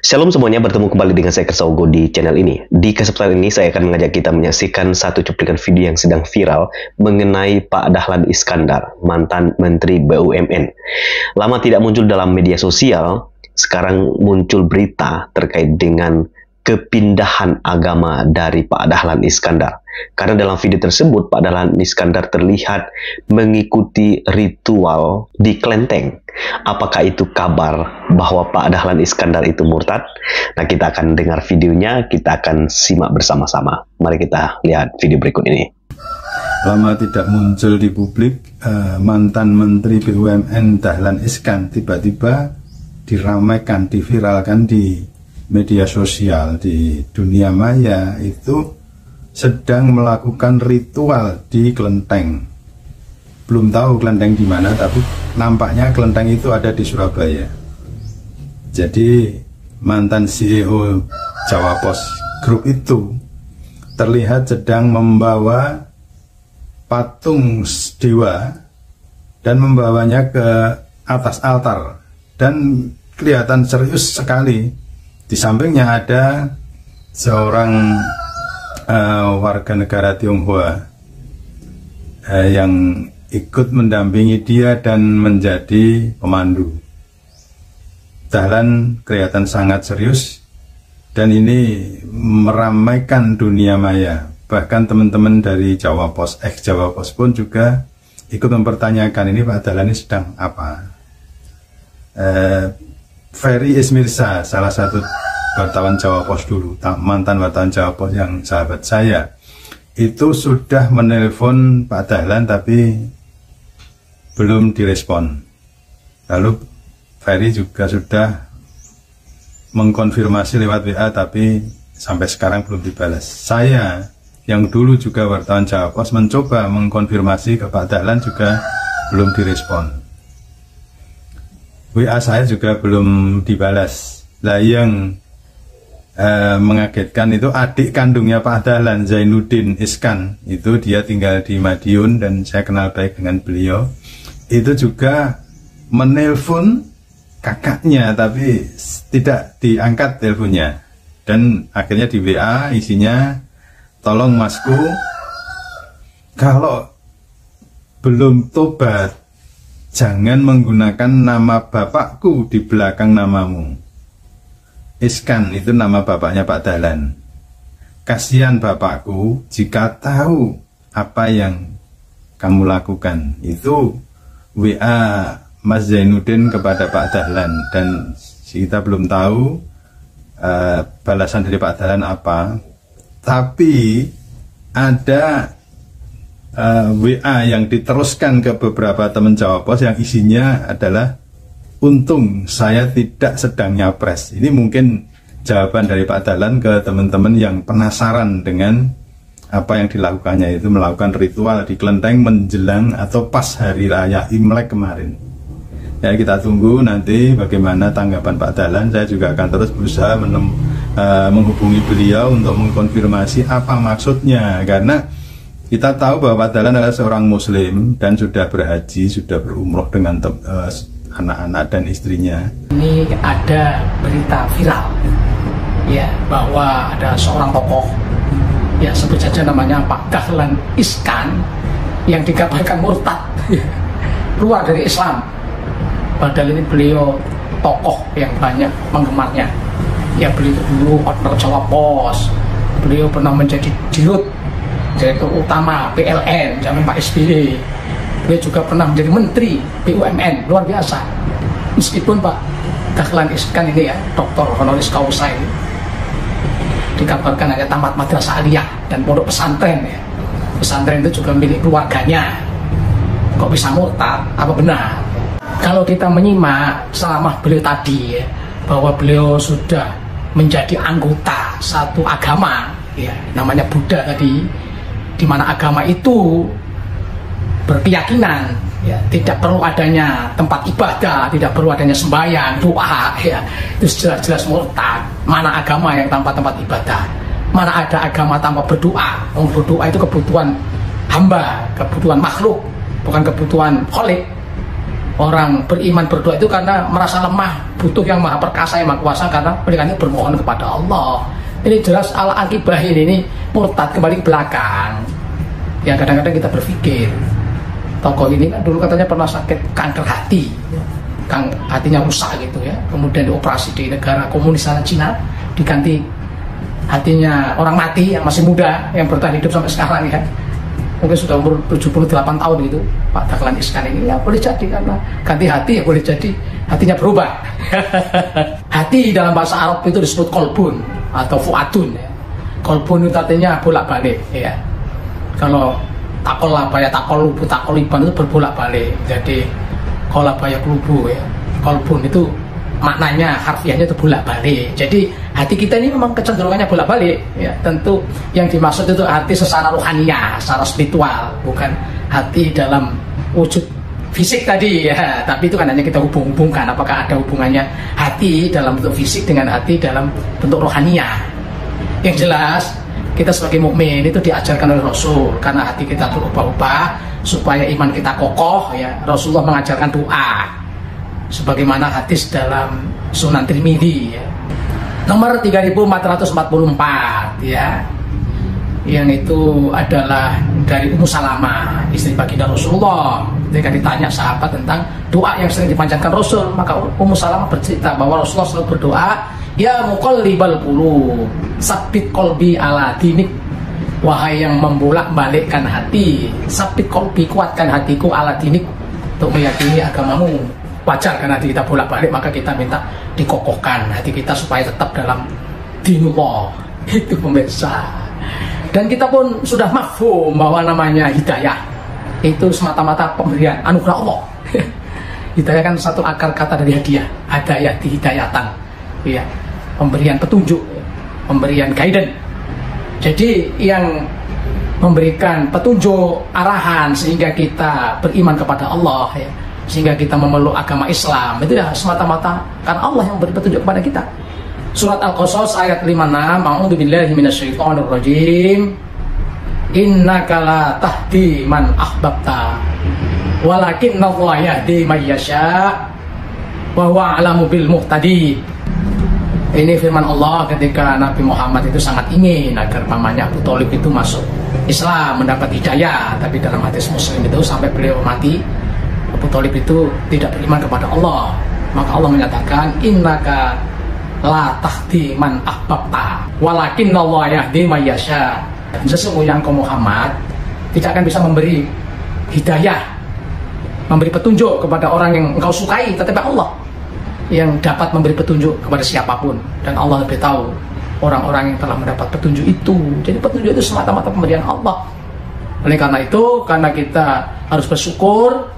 Shalom semuanya, bertemu kembali dengan saya Kersaugo di channel ini. Di kesempatan ini saya akan mengajak kita menyaksikan satu cuplikan video yang sedang viral mengenai Pak Dahlan Iskandar, mantan Menteri BUMN. Lama tidak muncul dalam media sosial, sekarang muncul berita terkait dengan kepindahan agama dari Pak Dahlan Iskandar. Karena dalam video tersebut Pak Dahlan Iskandar terlihat mengikuti ritual di kelenteng. Apakah itu kabar bahwa Pak Dahlan Iskandar itu murtad? Nah, kita akan dengar videonya, kita akan simak bersama-sama. Mari kita lihat video berikut ini. Lama tidak muncul di publik, mantan Menteri BUMN Dahlan Iskan tiba-tiba diramaikan, diviralkan di media sosial, di dunia maya, itu sedang melakukan ritual di kelenteng. Belum tahu kelenteng di mana, tapi nampaknya kelenteng itu ada di Surabaya. Jadi mantan CEO Jawa Pos Group itu terlihat sedang membawa patung dewa dan membawanya ke atas altar, dan kelihatan serius sekali. Di sampingnya ada seorang warga negara Tionghoa yang ikut mendampingi dia dan menjadi pemandu. Dahlan kelihatan sangat serius, dan ini meramaikan dunia maya. Bahkan teman-teman dari Jawa Pos, ex-Jawa Pos pun juga ikut mempertanyakan, ini Pak Dahlan ini sedang apa? Ferry Ismirsa, salah satu wartawan Jawa Pos dulu, mantan wartawan Jawa Pos yang sahabat saya, itu sudah menelpon Pak Dahlan tapi belum direspon. Lalu Ferry juga sudah mengkonfirmasi lewat WA tapi sampai sekarang belum dibalas. Saya yang dulu juga wartawan Jawa Pos mencoba mengkonfirmasi ke Pak Dahlan juga belum direspon. WA saya juga belum dibalas. Lah yang mengagetkan itu adik kandungnya Pak Dahlan, Zainuddin Iskan, itu dia tinggal di Madiun dan saya kenal baik dengan beliau. Itu juga menelpon kakaknya tapi tidak diangkat teleponnya, dan akhirnya di WA isinya, tolong masku, kalau belum tobat jangan menggunakan nama bapakku di belakang namamu. Iskan itu nama bapaknya Pak Dahlan. Kasihan bapakku jika tahu apa yang kamu lakukan. Itu WA Mas Zainuddin kepada Pak Dahlan, dan kita belum tahu balasan dari Pak Dahlan apa. Tapi ada WA yang diteruskan ke beberapa teman Jawa Pos yang isinya adalah, untung saya tidak sedang nyapres. Ini mungkin jawaban dari Pak Dahlan ke teman-teman yang penasaran dengan apa yang dilakukannya, itu melakukan ritual di kelenteng menjelang atau pas hari raya Imlek kemarin. Ya, kita tunggu nanti bagaimana tanggapan Pak Dahlan. Saya juga akan terus berusaha menghubungi beliau untuk mengkonfirmasi apa maksudnya, karena kita tahu bahwa Pak Dahlan adalah seorang Muslim dan sudah berhaji, sudah berumroh dengan anak-anak dan istrinya. Ini ada berita viral, ya, bahwa ada seorang tokoh, ya sebut saja namanya Pak Dahlan Iskan, yang dikabarkan murtad, keluar dari Islam. Padahal ini beliau tokoh yang banyak penggemarnya. Ya, beliau dulu partner Jawa Pos, beliau pernah menjadi dirut direktur utama PLN zaman Pak SBY. Beliau juga pernah menjadi menteri BUMN, luar biasa. Meskipun Pak Dahlan Iskan ini ya, doktor honoris causa ini, dikabarkan hanya tamat madrasah aliyah dan pondok pesantren ya. Pesantren itu juga milik keluarganya. Kok bisa murtad? Apa benar? Kalau kita menyimak selama beliau tadi ya, bahwa beliau sudah menjadi anggota satu agama ya, namanya Buddha tadi, di mana agama itu berkeyakinan ya, tidak perlu adanya tempat ibadah, tidak perlu adanya sembahyang, doa ya, itu jelas-jelas murtad. Mana agama yang tanpa tempat ibadah? Mana ada agama tanpa berdoa? Berdoa itu kebutuhan hamba, kebutuhan makhluk, bukan kebutuhan kholik. Orang beriman berdoa itu karena merasa lemah, butuh yang maha perkasa, yang maha kuasa, karena mereka ini bermohon kepada Allah. Ini jelas ala akibah ini murtad kembali ke belakang. Ya kadang-kadang kita berpikir, tokoh ini kan dulu katanya pernah sakit kanker hati, hatinya rusak gitu ya, kemudian dioperasi di negara komunis Cina, diganti hatinya orang mati yang masih muda, yang bertahan hidup sampai sekarang ya. Mungkin sudah umur 78 tahun gitu Pak Dahlan Iskan ini, ya boleh jadi karena ganti hati, ya boleh jadi hatinya berubah. Hati dalam bahasa Arab itu disebut kolbun atau fuadun ya. Kolbun itu artinya bolak-balik ya. Kalau takolabaya, takoliban itu berbolak-balik. Jadi kolabaya kulubu ya. Kolbun itu maknanya harfiahnya itu bolak-balik. Jadi hati kita ini memang kecenderungannya bolak-balik ya. Tentu yang dimaksud itu hati secara rohaniah, secara spiritual, bukan hati dalam wujud fisik tadi ya. Tapi itu kan hanya kita hubung-hubungkan apakah ada hubungannya hati dalam bentuk fisik dengan hati dalam bentuk rohaniah. Yang jelas kita sebagai mukmin itu diajarkan oleh Rasul, karena hati kita berubah-ubah supaya iman kita kokoh ya. Rasulullah mengajarkan doa sebagaimana hadis dalam Sunan Tirmidzi ya. Nomor 3444 ya. Yang itu adalah dari Ummu Salamah, istri baginda Rasulullah. Ketika ditanya sahabat tentang doa yang sering dipanjatkan Rasul, maka Ummu Salamah bercerita bahwa Rasulullah selalu berdoa, ya muqallibal qulub, sabbit qalbi ala dinik. Wahai yang membolak-balikkan hati, sabbit qalbi, kuatkan hatiku ala dinik, untuk meyakini agamamu. Wajar karena hati kita bolak-balik, maka kita minta dikokohkan hati kita supaya tetap dalam dinullah. Itu pemirsa. Dan kita pun sudah mafhum bahwa namanya hidayah itu semata-mata pemberian anugerah Allah. Hidayah kan satu akar kata dari hadiah, hadayah di hidayatan ya, pemberian petunjuk, pemberian guidance. Jadi yang memberikan petunjuk, arahan sehingga kita beriman kepada Allah ya, sehingga kita memeluk agama Islam, itu ya semata-mata karena Allah yang beri petunjuk kepada kita. Surat Al-Qasas ayat 56, a'udzubillahi minasyaitonirrajim. Innaka la tahdi man ahbabta walakinnallaha yahdi may yasha wa huwa a'lamu bil muhtadin. Ini firman Allah ketika Nabi Muhammad itu sangat ingin agar mamanya Abu Thalib itu masuk Islam, mendapat hidayah, tapi dalam hadis Muslim itu sampai beliau mati Abu Thalib itu tidak beriman kepada Allah. Maka Allah menyatakan, innaka la tahdi man ahbabta walakinnallaha yahdi may yasha. Sesungguhnya engkau Muhammad tidak akan bisa memberi hidayah, memberi petunjuk kepada orang yang engkau sukai, tetapi Allah yang dapat memberi petunjuk kepada siapapun, dan Allah lebih tahu orang-orang yang telah mendapat petunjuk itu. Jadi petunjuk itu semata-mata pemberian Allah. Oleh karena itu, karena kita harus bersyukur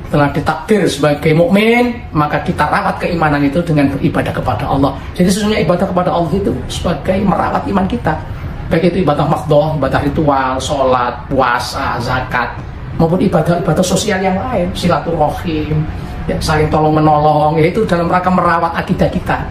telah ditakdir sebagai mukmin, maka kita rawat keimanan itu dengan beribadah kepada Allah. Jadi sesungguhnya ibadah kepada Allah itu sebagai merawat iman kita, baik itu ibadah makdoh, ibadah ritual, sholat, puasa, zakat, maupun ibadah-ibadah sosial yang lain, silaturahim ya, saling tolong menolong, yaitu dalam rangka merawat akidah kita